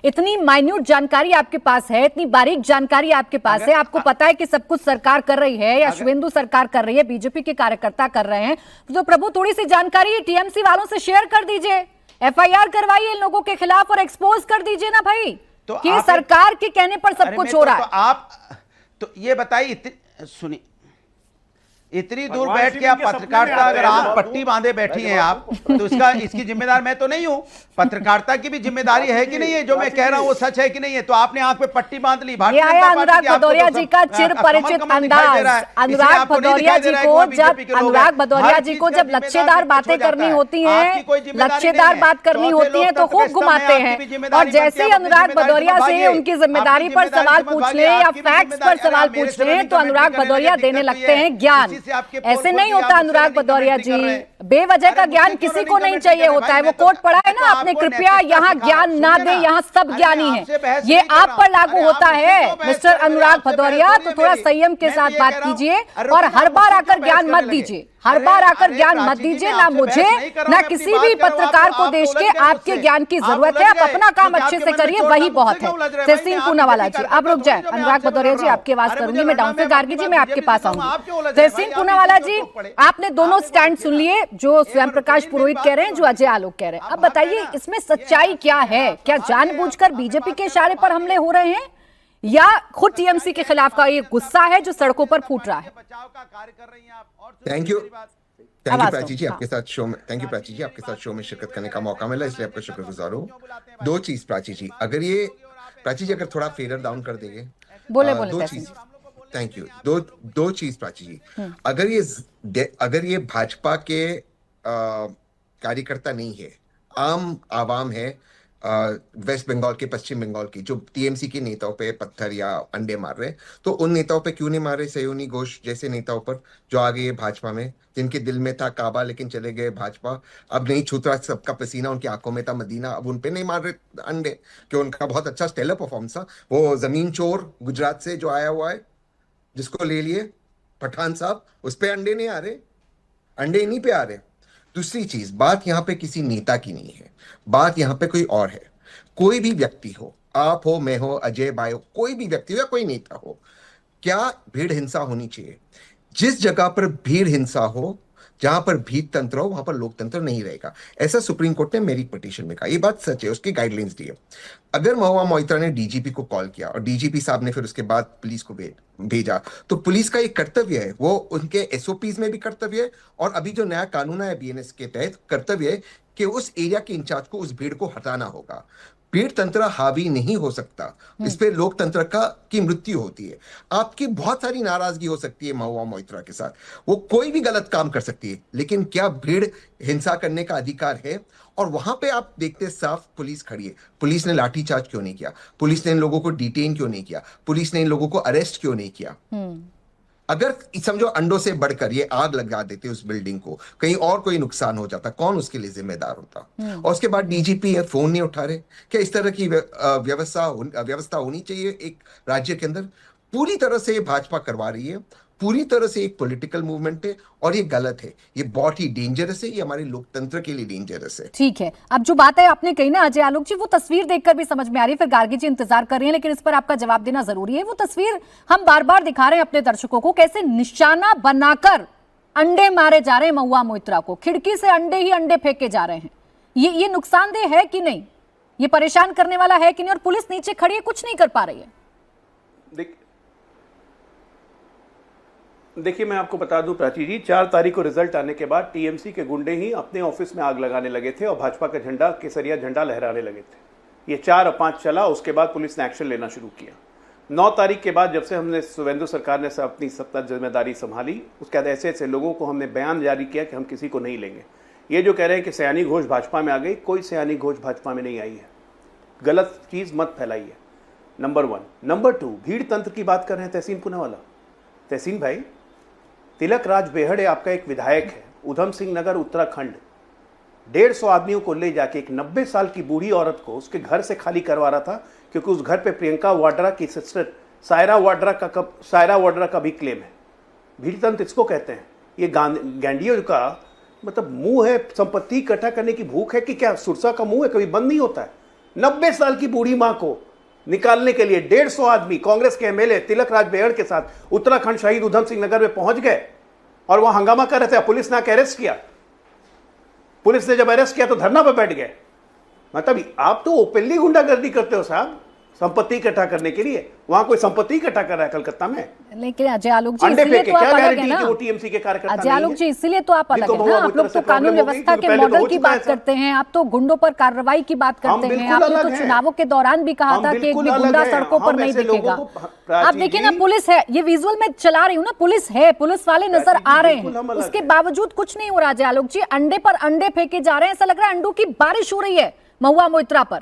इतनी माइन्यूट जानकारी आपके पास है, इतनी बारीक जानकारी आपके पास है, आपको पता है कि सब कुछ सरकार कर रही है या शुभेंदु सरकार कर रही है, बीजेपी के कार्यकर्ता कर रहे हैं, तो प्रभु थोड़ी सी जानकारी टीएमसी वालों से शेयर कर दीजिए, एफआईआर करवाइए इन लोगों के खिलाफ और एक्सपोज कर दीजिए ना भाई तो कि सरकार के कहने पर सब कुछ हो रहा है। आप तो ये बताइए, सुनिए, इतनी दूर बैठ के आप पत्रकारिता, अगर आप पट्टी बांधे बैठी हैं आप, तो इसकी जिम्मेदार मैं तो नहीं हूं। पत्रकारिता की भी जिम्मेदारी है कि नहीं है? जो मैं कह रहा हूं वो सच है कि नहीं है? तो आपने आंख पे पट्टी बांध ली। भारतीय अनुराग भदौरिया जी का चिर परिचित अंदाज, अनुराग भदौरिया जी को जब लच्छेदार बातें करनी होती हैं, लच्छेदार बात करनी होती है तो खूब घुमाते हैं, और जैसे ही अनुराग भदौरिया से उनकी जिम्मेदारी पर सवाल पूछ ले या फैक्ट्स पर सवाल पूछ ले तो अनुराग भदौरिया देने लगते हैं ज्ञान। ऐसे नहीं होता अनुराग भदौरिया जी, बेवजह का ज्ञान किसी को नहीं चाहिए होता है। वो कोट पढ़ा है ना आपने, कृपया यहाँ ज्ञान ना दे, यहाँ सब ज्ञानी है, ये आप पर लागू होता है मिस्टर अनुराग भदौरिया। तो थोड़ा संयम के साथ बात कीजिए और हर बार आकर ज्ञान मत दीजिए, हर बार आकर ज्ञान मत दीजिए, ना मुझे ना किसी भी पत्रकार को देश के आपके ज्ञान की जरूरत है। आप अपना काम अच्छे से करिए, वही बहुत है। तहसीन पूनावाला जी आप रुक जाए, अनुराग भदौरिया जी आपकी आवाज करूंगी मैं, डाउन से गार्गी जी मैं आपके पास आऊंगी। तहसीन पूनावाला जी आपने दोनों स्टैंड सुन लिए, जो स्वयं प्रकाश पुरोहित कह रहे हैं, जो अजय आलोक कह रहे हैं। अब बताइए इसमें सच्चाई क्या है? क्या जानबूझकर बीजेपी के इशारे पर हमले हो रहे हैं या खुद टीएमसी के खिलाफ का ये गुस्सा है जो सड़कों पर फूट रहा है? थैंक यू प्राची जी, आपके साथ शो में प्राची जी आपके साथ शो में शिरकत करने का मौका मिला, इसलिए आपका शुक्रगुजार हूँ। दो चीज प्राची जी, अगर थोड़ा फेडर डाउन कर देंगे, बोले दो चीज, थैंक यू। दो चीज प्राची जी, अगर ये भाजपा के कार्यकर्ता नहीं है, आम आवाम है, वेस्ट बंगाल के, पश्चिम बंगाल की, जो टीएमसी के नेताओं पे पत्थर या अंडे मार रहे, तो उन नेताओं पे क्यों नहीं मार रहे? सयोनी घोष जैसे नेताओं पर जो आ गए भाजपा में, जिनके दिल में था काबा लेकिन चले गए भाजपा, अब नहीं छूता सबका पसीना, उनकी आंखों में था मदीना, अब उन पे नहीं मार रहे अंडे कि उनका बहुत अच्छा स्टेलर परफॉर्मेंस था। वो जमीन चोर गुजरात से जो आया हुआ है, जिसको ले लिए पठान साहब, उस पे अंडे नहीं आ रहे, अंडे नहीं पे आ रहे। दूसरी चीज, बात यहाँ पे किसी नेता की नहीं है, बात यहाँ पे कोई और है। कोई भी व्यक्ति हो, आप हो, मैं हो, अजय भाई हो, कोई भी व्यक्ति हो या कोई नेता हो, क्या भीड़ हिंसा होनी चाहिए? जिस जगह पर भीड़ हिंसा हो, जहां पर भीड़ तंत्र हो, वहां पर लोकतंत्र नहीं रहेगा। ऐसा सुप्रीम कोर्ट ने मेरी पिटीशन में कहा, ये बात सच है, उसकी गाइडलाइंस दी है। अगर महुआ मोइत्रा ने डीजीपी को कॉल किया और डीजीपी साहब ने फिर उसके बाद पुलिस को भेजा, तो पुलिस का एक कर्तव्य है, वो उनके एसओपीज में भी कर्तव्य है, और अभी जो नया कानून है बीएनएस के तहत कर्तव्य है कि उस एरिया के इंचार्ज को उस भीड़ को हटाना होगा। भीड़ तंत्र हावी नहीं हो सकता, इस पे लोकतंत्र की मृत्यु होती है। आपकी बहुत सारी नाराजगी हो सकती है महुआ मोइत्रा के साथ, वो कोई भी गलत काम कर सकती है, लेकिन क्या भीड़ हिंसा करने का अधिकार है? और वहां पे आप देखते साफ पुलिस खड़ी है, पुलिस ने लाठीचार्ज क्यों नहीं किया? पुलिस ने इन लोगों को डिटेन क्यों नहीं किया? पुलिस ने इन लोगों को अरेस्ट क्यों नहीं किया? अगर समझो अंडों से बढ़कर ये आग लगा देते उस बिल्डिंग को, कहीं और कोई नुकसान हो जाता, कौन उसके लिए जिम्मेदार होता? और उसके बाद डीजीपी है, फोन नहीं उठा रहे। क्या इस तरह की व्यवस्था होनी चाहिए एक राज्य के अंदर? पूरी तरह से ये भाजपा करवा रही है, पूरी तरह से एक पॉलिटिकल मूवमेंट है, और ये गलत है, ये बहुत ही डेंजरस है, ये हमारे लोकतंत्र के लिए डेंजरस है। ठीक है, अब जो बात है आपने कही ना अजय आलोक जी, वो तस्वीर देखकर भी समझ में आ रही है, फिर गार्गी जी इंतजार कर रही हैं, लेकिन इस पर आपका जवाब देना जरूरी है। वो तस्वीर हम बार बार दिखा रहे हैं अपने दर्शकों को, कैसे निशाना बनाकर अंडे मारे जा रहे हैं महुआ मोइत्रा को, खिड़की से अंडे ही अंडे फेंके जा रहे हैं। ये नुकसानदेह है कि नहीं? ये परेशान करने वाला है कि नहीं? और पुलिस नीचे खड़ी है, कुछ नहीं कर पा रही है। देखिए, मैं आपको बता दूं प्राची जी, 4 तारीख को रिजल्ट आने के बाद टीएमसी के गुंडे ही अपने ऑफिस में आग लगाने लगे थे और भाजपा का झंडा, केसरिया झंडा लहराने लगे थे। ये 4 और 5 चला, उसके बाद पुलिस ने एक्शन लेना शुरू किया। 9 तारीख के बाद जब से हमने शुभेंदु सरकार ने अपनी सत्ता जिम्मेदारी संभाली, उसके बाद ऐसे ऐसे लोगों को हमने बयान जारी किया कि हम किसी को नहीं लेंगे। ये जो कह रहे हैं कि सयानी घोष भाजपा में आ गई, कोई सयानी घोष भाजपा में नहीं आई है, गलत चीज मत फैलाइए, नंबर 1। नंबर 2, भीड़ तंत्र की बात कर रहे हैं तहसीन पूनावाला। तहसीन भाई, तिलक राज बेहड़े आपका एक विधायक है, उधम सिंह नगर उत्तराखंड, 150 आदमियों को ले जाके एक 90 साल की बूढ़ी औरत को उसके घर से खाली करवा रहा था, क्योंकि उस घर पे प्रियंका वाड्रा की सिस्टर सायरा वाड्रा का भी क्लेम है। भीड़ तंत्र इसको कहते हैं। ये गांडियों का मतलब मुंह है, संपत्ति इकट्ठा करने की भूख है कि क्या सुरसा का मुंह है, कभी बंद नहीं होता है। 90 साल की बूढ़ी मां को निकालने के लिए 150 आदमी कांग्रेस के एमएलए तिलक राज बेहड़ के साथ उत्तराखंड शहीद उधम सिंह नगर में पहुंच गए और वहां हंगामा कर रहे थे। पुलिस ने आके अरेस्ट किया। पुलिस ने जब अरेस्ट किया तो धरना पर बैठ गए। मतलब आप तो ओपनली गुंडागर्दी करते हो साहब, संपत्ति इकट्ठा करने के लिए। वहां कोई संपत्ति इकट्ठा कर रहा है कलकत्ता में? लेकिन अजय आलोक जी, अंडे इसलिए फेंके, तो आप क्या अलग है गारंटी ना। कि वो टीएमसी के कार्यकर्ता अजय आलोक नहीं जी, है? इसीलिए तो आप अलग जिनको है ना। बहुआ आप लोग तरह से तो कानून प्रॉब्लम हो गई, व्यवस्था के क्योंकि पहले तो मॉडल हो की चुका है बात सर। करते हैं, आप तो गुंडों पर कार्रवाई की बात हम करते हैं। बिल्कुल आपने तो अलग हैं। चुनावों के दौरान भी कहा हम था कि एक भी बिल्कुल अलग गुंडा हैं। सड़कों पर हम नहीं ऐसे लोगों दिखेगा। को आप प्राची देखिए ना, जी- पुलिस है, ये विजुअल में चला रही हूँ ना, पुलिस है, पुलिस वाले नजर प्राची जी, आ रहे बिल्कुल हम हैं, अलग उसके हैं। बावजूद कुछ नहीं हो रहा। अजय आलोक जी, अंडे पर अंडे फेंके जा रहे हैं, ऐसा लग रहा है अंडों की बारिश हो रही है महुआ मोइत्रा पर।